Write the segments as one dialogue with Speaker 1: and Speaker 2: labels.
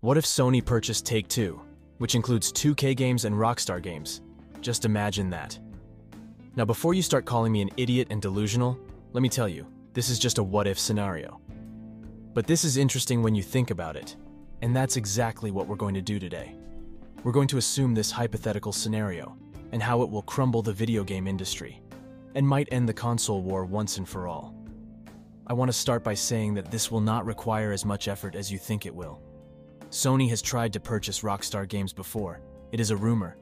Speaker 1: What if Sony purchased Take-Two, which includes 2K games and Rockstar games? Just imagine that. Now, before you start calling me an idiot and delusional, let me tell you, this is just a what-if scenario. But this is interesting when you think about it, and that's exactly what we're going to do today. We're going to assume this hypothetical scenario, and how it will crumble the video game industry, and might end the console war once and for all. I want to start by saying that this will not require as much effort as you think it will. Sony has tried to purchase Rockstar Games before. It is a rumor,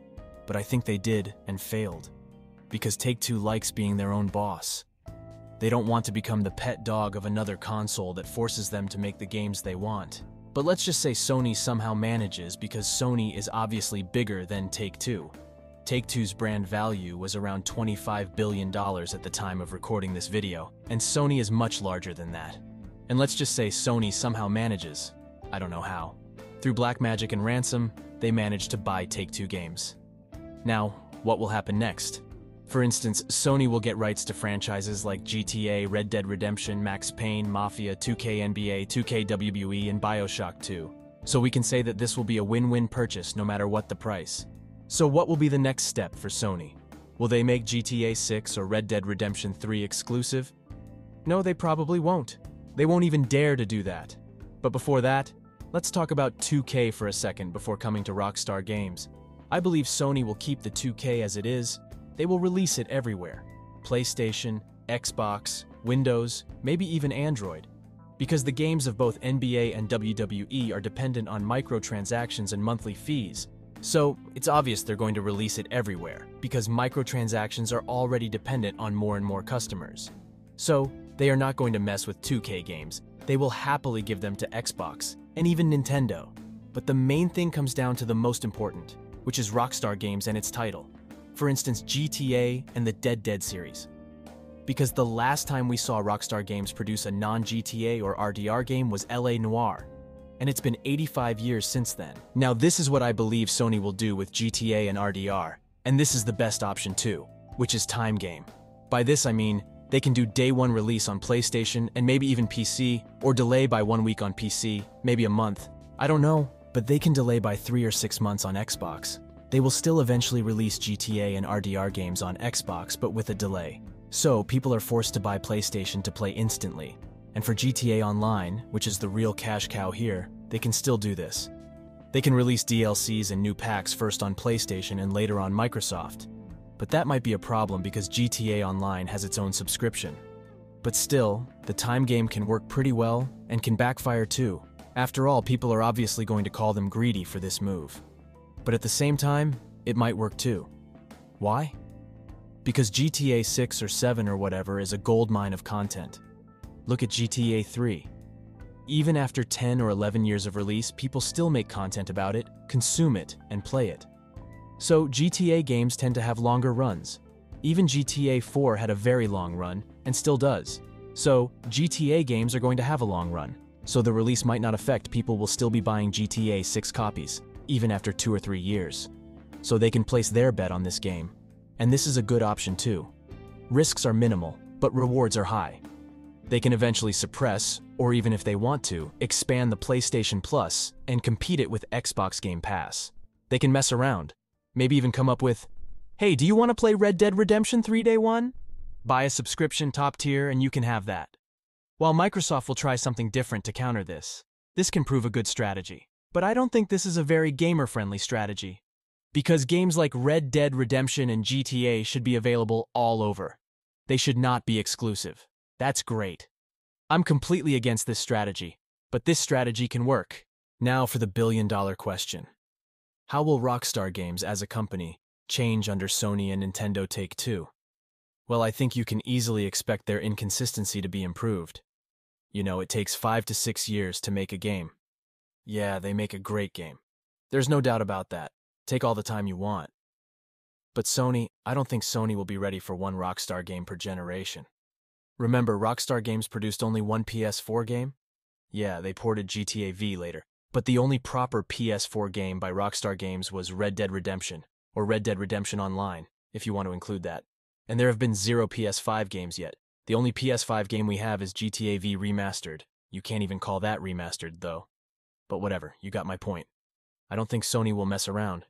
Speaker 1: but I think they did and failed, because Take-Two likes being their own boss. They don't want to become the pet dog of another console that forces them to make the games they want. But let's just say Sony somehow manages, because Sony is obviously bigger than Take-Two. Take-Two's brand value was around $25 billion at the time of recording this video, and Sony is much larger than that. And let's just say Sony somehow manages, I don't know how. Through black magic and ransom, they managed to buy Take-Two games. Now, what will happen next? For instance, Sony will get rights to franchises like GTA, Red Dead Redemption, Max Payne, Mafia, 2K NBA, 2K WWE, and bioshock 2. So we can say that this will be a win-win purchase no matter what the price. So what will be the next step for Sony? Will they make GTA 6 or Red Dead Redemption 3 exclusive? No, they probably won't. They won't even dare to do that. But before that, let's talk about 2K for a second before coming to Rockstar Games. I believe Sony will keep the 2K as it is. They will release it everywhere. PlayStation, Xbox, Windows, maybe even Android. Because the games of both NBA and WWE are dependent on microtransactions and monthly fees. So, it's obvious they're going to release it everywhere, because microtransactions are already dependent on more and more customers. So, they are not going to mess with 2K games. They will happily give them to Xbox, and even Nintendo. But the main thing comes down to the most important, which is Rockstar Games and its title. For instance, GTA and the Dead series. Because the last time we saw Rockstar Games produce a non-GTA or RDR game was LA Noire, and it's been 85 years since then. Now this is what I believe Sony will do with GTA and RDR, and this is the best option too, which is Time Game. By this I mean, they can do day one release on PlayStation and maybe even PC, or delay by 1 week on PC, maybe a month. I don't know, but they can delay by 3 or 6 months on Xbox. They will still eventually release GTA and RDR games on Xbox, but with a delay. So people are forced to buy PlayStation to play instantly. And for GTA Online, which is the real cash cow here, they can still do this. They can release DLCs and new packs first on PlayStation and later on Microsoft. But that might be a problem because GTA Online has its own subscription. But still, the Time Game can work pretty well and can backfire too. After all, people are obviously going to call them greedy for this move. But at the same time, it might work too. Why? Because GTA 6 or 7 or whatever is a goldmine of content. Look at GTA 3. Even after 10 or 11 years of release, people still make content about it, consume it, and play it. So GTA games tend to have longer runs. Even GTA 4 had a very long run, and still does. So GTA games are going to have a long run. So the release might not affect, people will still be buying GTA 6 copies, even after 2 or 3 years. So they can place their bet on this game. And this is a good option too. Risks are minimal, but rewards are high. They can eventually suppress, or even if they want to, expand the PlayStation Plus and compete it with Xbox Game Pass. They can mess around. Maybe even come up with, hey, do you want to play Red Dead Redemption 3 Day 1? Buy a subscription top tier and you can have that. While Microsoft will try something different to counter this. This can prove a good strategy. But I don't think this is a very gamer-friendly strategy. Because games like Red Dead Redemption and GTA should be available all over. They should not be exclusive. That's great. I'm completely against this strategy, but this strategy can work. Now for the billion-dollar question. How will Rockstar Games as a company change under Sony and Nintendo Take-Two? Well, I think you can easily expect their inconsistency to be improved. You know, it takes 5 to 6 years to make a game. Yeah, they make a great game. There's no doubt about that. Take all the time you want. But Sony, I don't think Sony will be ready for one Rockstar game per generation. Remember, Rockstar Games produced only one PS4 game? Yeah, they ported GTA V later. But the only proper PS4 game by Rockstar Games was Red Dead Redemption, or Red Dead Redemption Online, if you want to include that. And there have been 0 PS5 games yet. The only PS5 game we have is GTA V Remastered. You can't even call that remastered, though. But whatever, you got my point. I don't think Sony will mess around.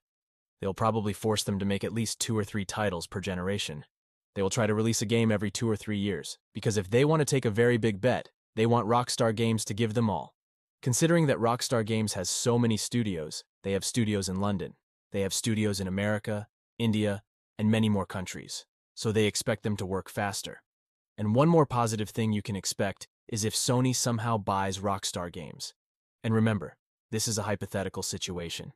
Speaker 1: They'll probably force them to make at least 2 or 3 titles per generation. They will try to release a game every 2 or 3 years, because if they want to take a very big bet, they want Rockstar Games to give them all. Considering that Rockstar Games has so many studios, they have studios in London, they have studios in America, India, and many more countries, so they expect them to work faster. And one more positive thing you can expect is if Sony somehow buys Rockstar Games. And remember, this is a hypothetical situation.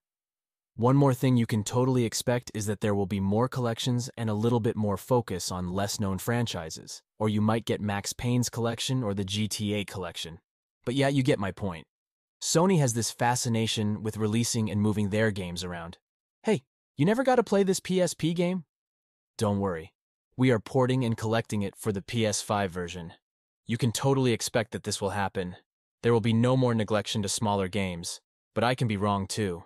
Speaker 1: One more thing you can totally expect is that there will be more collections and a little bit more focus on less-known franchises, or you might get Max Payne's collection or the GTA collection. But yeah, you get my point. Sony has this fascination with releasing and moving their games around. Hey, you never got to play this PSP game? Don't worry. We are porting and collecting it for the PS5 version. You can totally expect that this will happen. There will be no more neglection to smaller games, but I can be wrong too.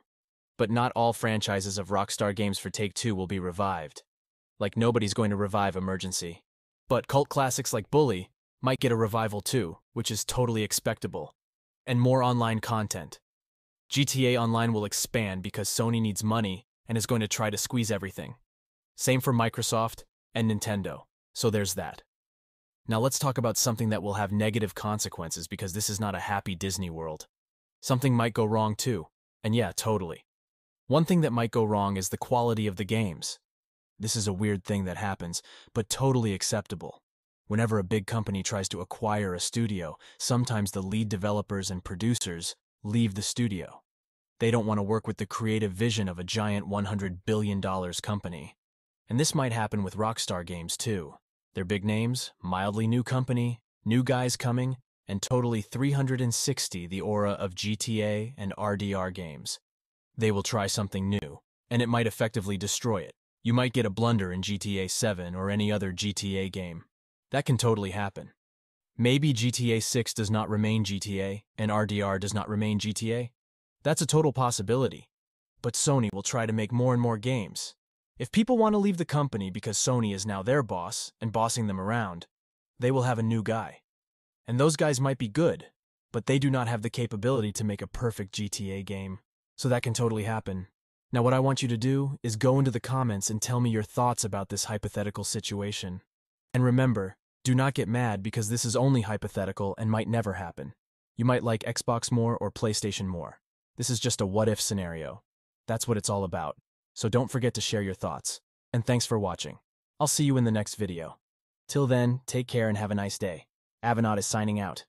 Speaker 1: But not all franchises of Rockstar Games for Take-Two will be revived. Like nobody's going to revive Emergency. But cult classics like Bully might get a revival too, which is totally expectable. And more online content. GTA Online will expand because Sony needs money and is going to try to squeeze everything. Same for Microsoft and Nintendo, so there's that. Now let's talk about something that will have negative consequences because this is not a happy Disney World. Something might go wrong too, and yeah, totally. One thing that might go wrong is the quality of the games. This is a weird thing that happens, but totally acceptable. Whenever a big company tries to acquire a studio, sometimes the lead developers and producers leave the studio. They don't want to work with the creative vision of a giant $100 billion company. And this might happen with Rockstar Games too. They're big names, mildly new company, new guys coming, and totally 360 the aura of GTA and RDR games. They will try something new, and it might effectively destroy it. You might get a blunder in GTA 7 or any other GTA game. That can totally happen. Maybe GTA 6 does not remain GTA, and RDR does not remain GTA. That's a total possibility. But Sony will try to make more and more games. If people want to leave the company because Sony is now their boss and bossing them around, they will have a new guy. And those guys might be good, but they do not have the capability to make a perfect GTA game. So that can totally happen. Now what I want you to do is go into the comments and tell me your thoughts about this hypothetical situation. And remember, do not get mad because this is only hypothetical and might never happen. You might like Xbox more or PlayStation more. This is just a what-if scenario. That's what it's all about. So don't forget to share your thoughts. And thanks for watching. I'll see you in the next video. Till then, take care and have a nice day. Avenaut is signing out.